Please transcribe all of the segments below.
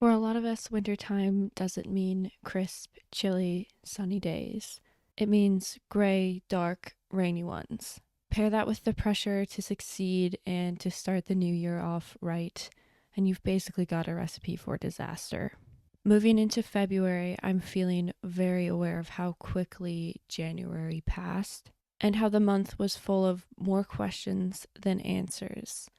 For a lot of us, wintertime doesn't mean crisp, chilly, sunny days. It means gray, dark, rainy ones. Pair that with the pressure to succeed and to start the new year off right, and you've basically got a recipe for disaster. Moving into February, I'm feeling very aware of how quickly January passed and how the month was full of more questions than answers,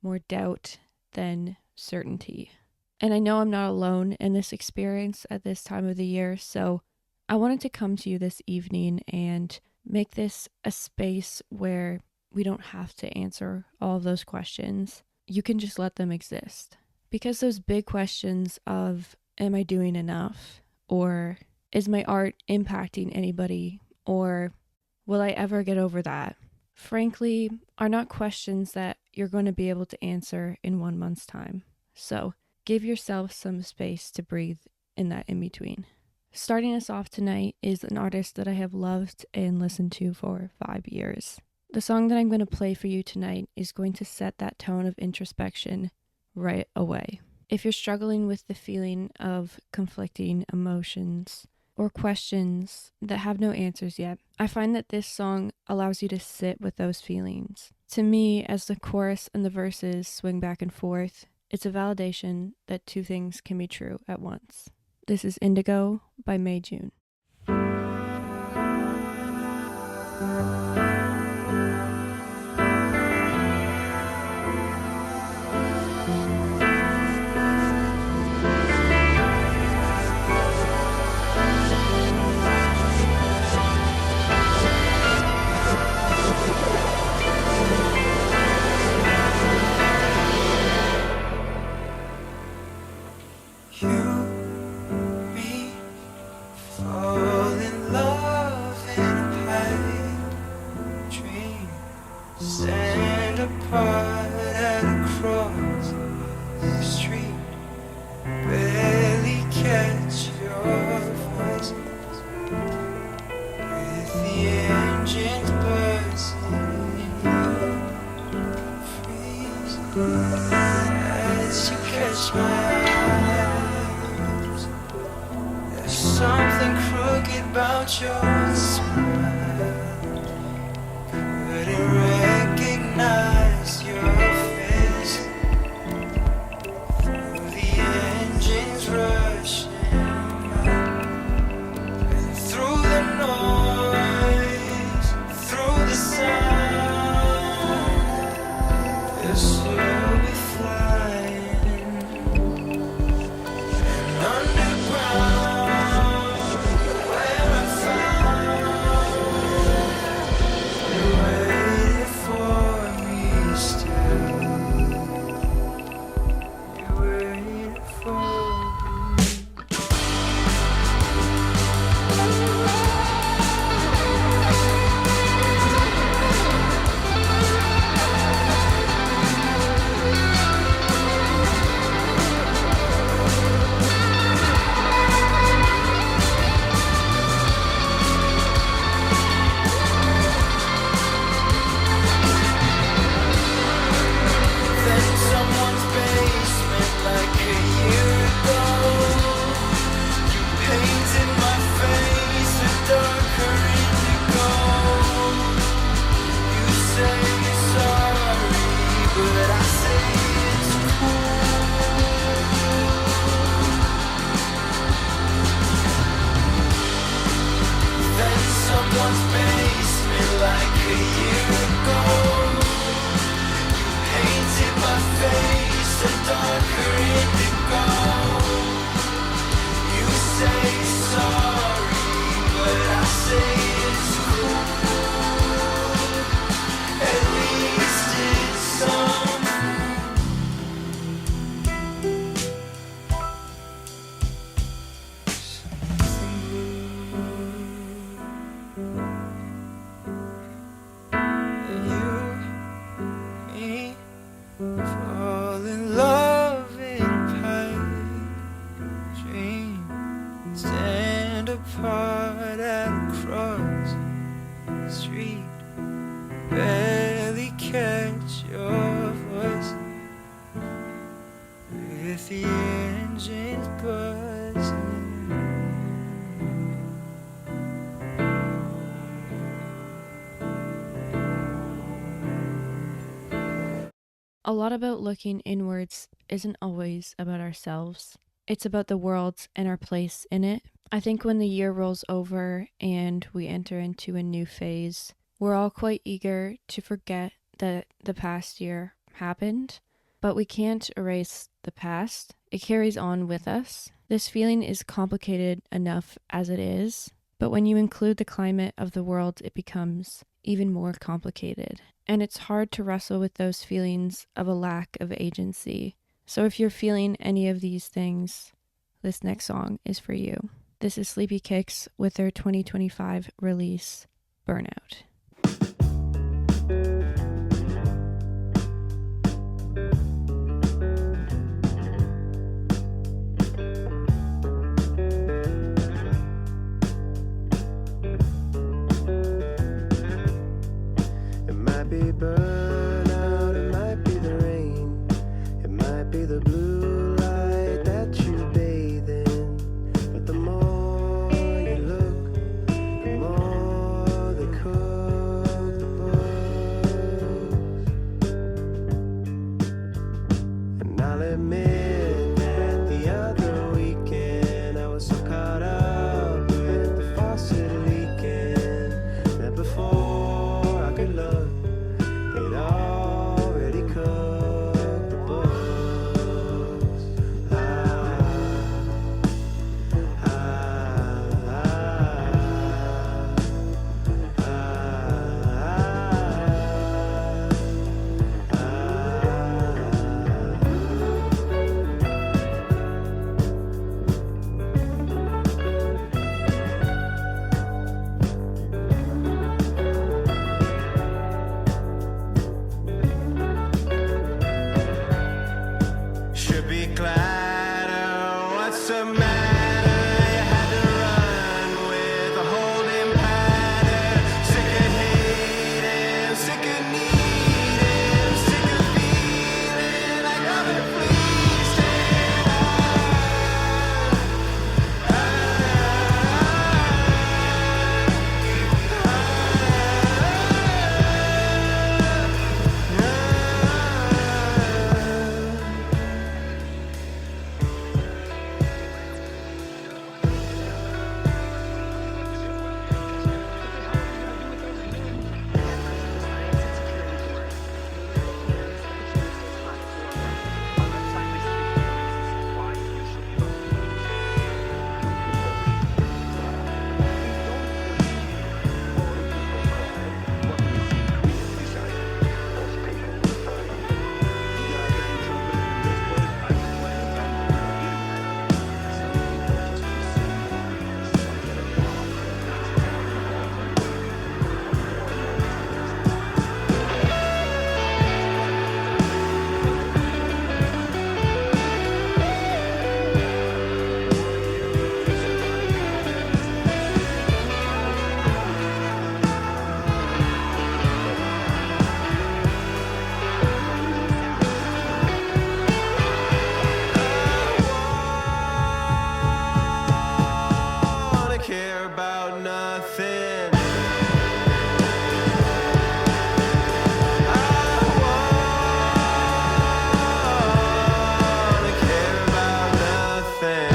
more doubt than certainty. And I know I'm not alone in this experience at this time of the year, so I wanted to come to you this evening and make this a space where we don't have to answer all of those questions. You can just let them exist. Because those big questions of, am I doing enough? Or is my art impacting anybody? Or will I ever get over that? Frankly, are not questions that you're going to be able to answer in 1 month's time. So give yourself some space to breathe in that in between. Starting us off tonight is an artist that I have loved and listened to for 5 years. The song that I'm going to play for you tonight is going to set that tone of introspection right away. If you're struggling with the feeling of conflicting emotions or questions that have no answers yet, I find that this song allows you to sit with those feelings. To me, as the chorus and the verses swing back and forth, it's a validation that two things can be true at once. This is Indigo by Mei Jun. As you catch my eyes, there's something crooked about your smile. Couldn't recognize your face through the engines rushing and through the noise, through the sound. There's still be flying and underground, where I found A lot about looking inwards isn't always about ourselves. It's about the world and our place in it. I think when the year rolls over and we enter into a new phase, we're all quite eager to forget that the past year happened, but we can't erase the past. It carries on with us. This feeling is complicated enough as it is, but when you include the climate of the world, it becomes even more complicated. And it's hard to wrestle with those feelings of a lack of agency. So if you're feeling any of these things, this next song is for you. This is Sleepy Kicks with their 2025 release, Burnout. It might be burnout, it might be the rain, it might be the blue light that you bathe in. But the more you look, the more they cook the books. And I'll admit that the other weekend I was so caught up with the faucet leaking that before I could look, they'd already cooked the books. Should be glad, oh, what's the matter? You had to run with a holding pattern. Sick of hating, sick of needing, sick of feeling like I've been fleeced. Wanna care about nothing. Wanna care about nothing.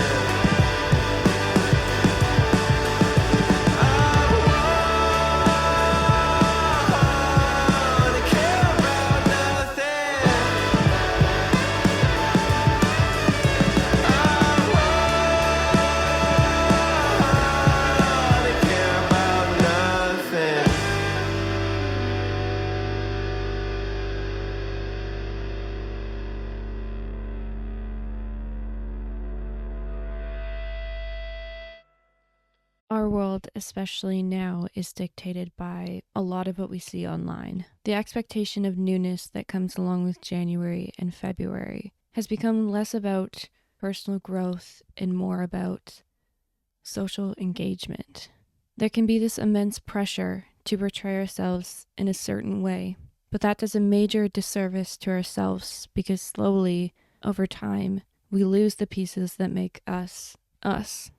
Wanna care about nothing. Wanna care about nothing. Our world, especially now, is dictated by a lot of what we see online. The expectation of newness that comes along with January and February has become less about personal growth and more about social engagement. There can be this immense pressure to portray ourselves in a certain way, but that does a major disservice to ourselves because slowly, over time, we lose the pieces that make us, us.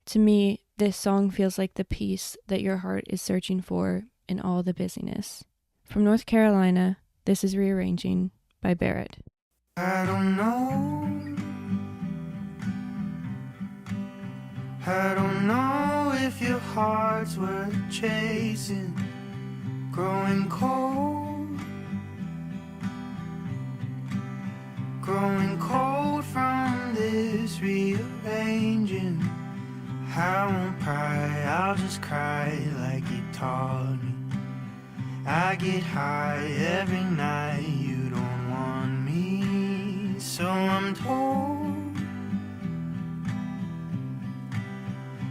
To me, this song feels like the peace that your heart is searching for in all the busyness. From North Carolina, this is Rearranging by Barrett. I don't know. I don't know if your heart's worth chasing, growing cold from this rearranging. I won't pry, I'll just cry like you taught me. I get high every night, you don't want me, so I'm told.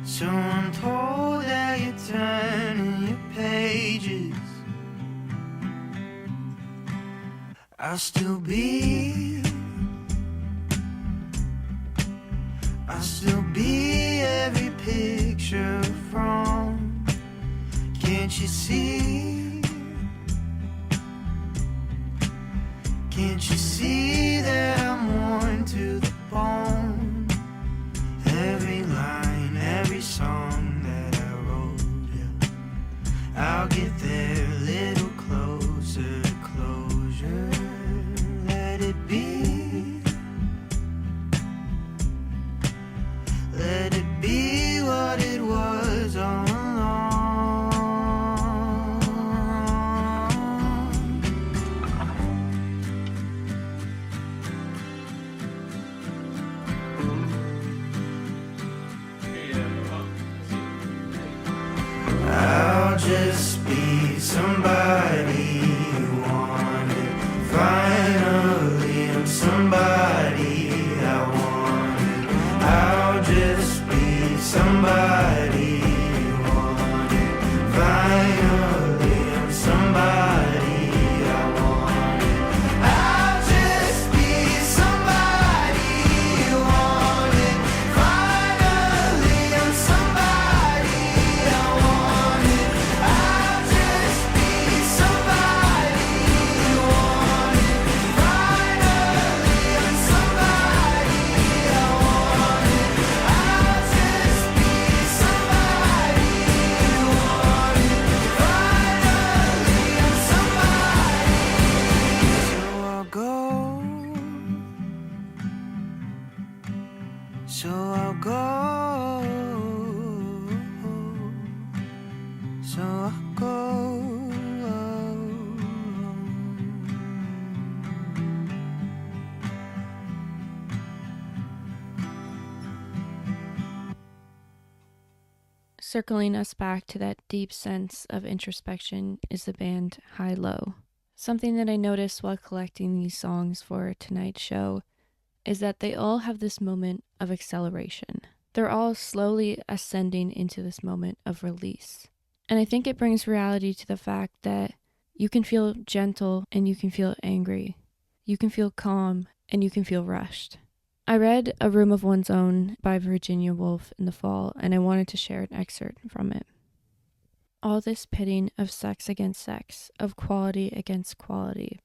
So I'm told that you're turning your pages. I'll still be every picture from. Can't you see? Can't you see that I'm worn to the bone? Every line, every song that I wrote, yeah. I'll get there a little closer to closure. Let it be. Let it be what it was all along. I'll just be somebody you wanted. Finally, I'm somebody I wanted. I'll just be somebody you wanted. Finally, I'm somebody I wanted. I'll just be somebody you wanted. Finally, I'm somebody I wanted. I'll just be somebody you wanted. Finally, I'm somebody I wanted. I'll just be somebody you wanted. Finally, I'm somebody. So I'll go. So I'll go. Circling us back to that deep sense of introspection is the band High Low. Something that I noticed while collecting these songs for tonight's show is that they all have this moment of acceleration. They're all slowly ascending into this moment of release. And I think it brings reality to the fact that you can feel gentle and you can feel angry. You can feel calm and you can feel rushed. I read A Room of One's Own by Virginia Woolf in the fall, and I wanted to share an excerpt from it. All this pitting of sex against sex, of quality against quality,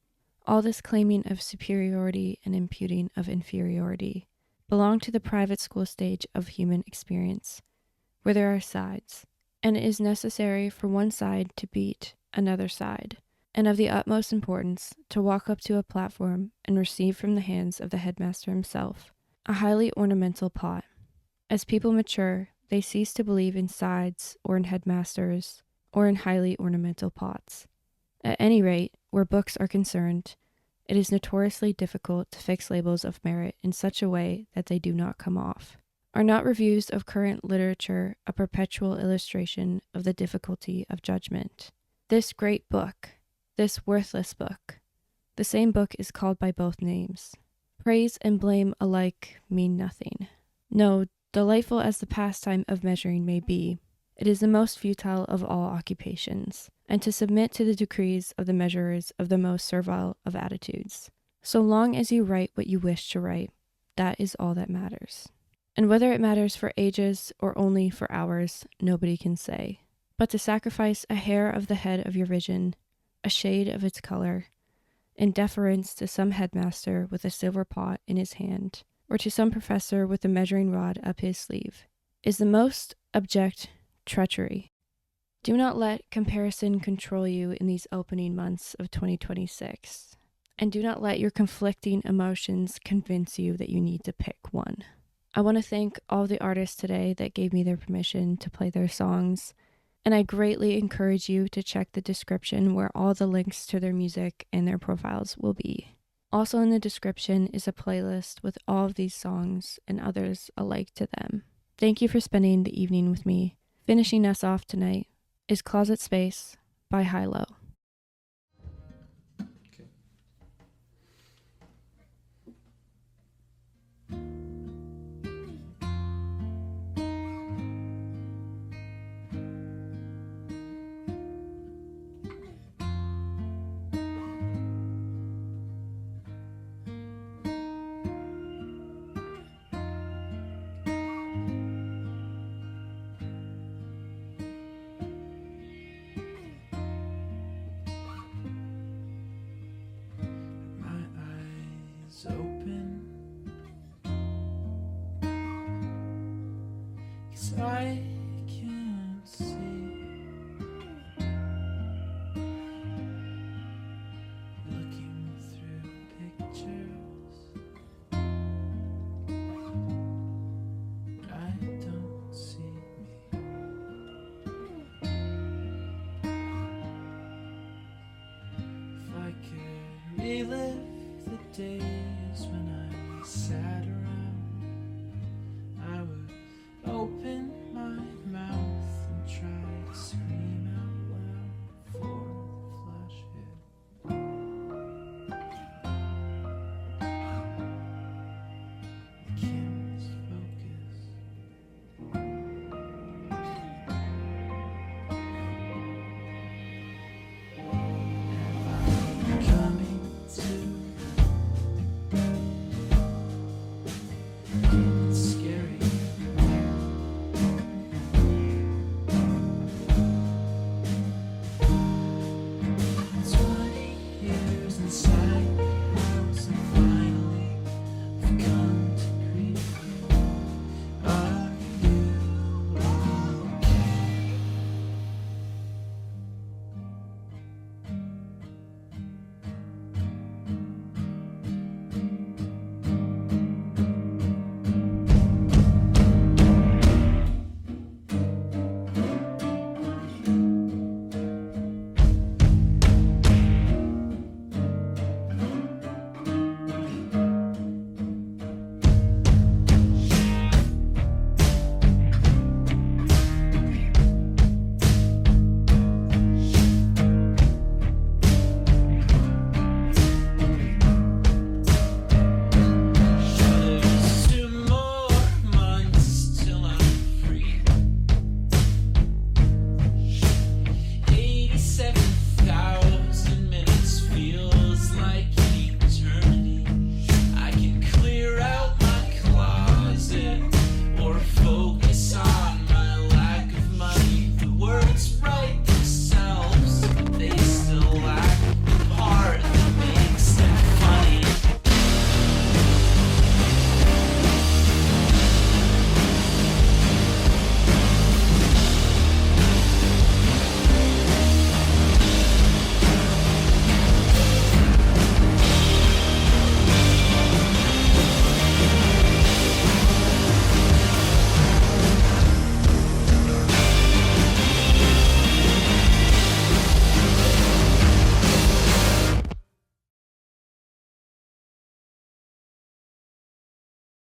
all this claiming of superiority and imputing of inferiority, belong to the private school stage of human experience, where there are sides, and it is necessary for one side to beat another side, and of the utmost importance to walk up to a platform and receive from the hands of the headmaster himself a highly ornamental pot. As people mature, they cease to believe in sides or in headmasters or in highly ornamental pots. At any rate, where books are concerned, it is notoriously difficult to fix labels of merit in such a way that they do not come off. Are not reviews of current literature a perpetual illustration of the difficulty of judgment? This great book, this worthless book, the same book is called by both names. Praise and blame alike mean nothing. No, delightful as the pastime of measuring may be, it is the most futile of all occupations, and to submit to the decrees of the measurers of the most servile of attitudes. So long as you write what you wish to write, that is all that matters. And whether it matters for ages or only for hours, nobody can say. But to sacrifice a hair of the head of your vision, a shade of its color, in deference to some headmaster with a silver pot in his hand, or to some professor with a measuring rod up his sleeve, is the most abject treachery. Do not let comparison control you in these opening months of 2026. And do not let your conflicting emotions convince you that you need to pick one. I want to thank all the artists today that gave me their permission to play their songs, and I greatly encourage you to check the description where all the links to their music and their profiles will be. Also in the description is a playlist with all of these songs and others alike to them. Thank you for spending the evening with me. Finishing us off tonight is Closet Space by High Low. Open, 'cause I can't see. Looking through pictures, I don't see me. If I could relive the days when I sat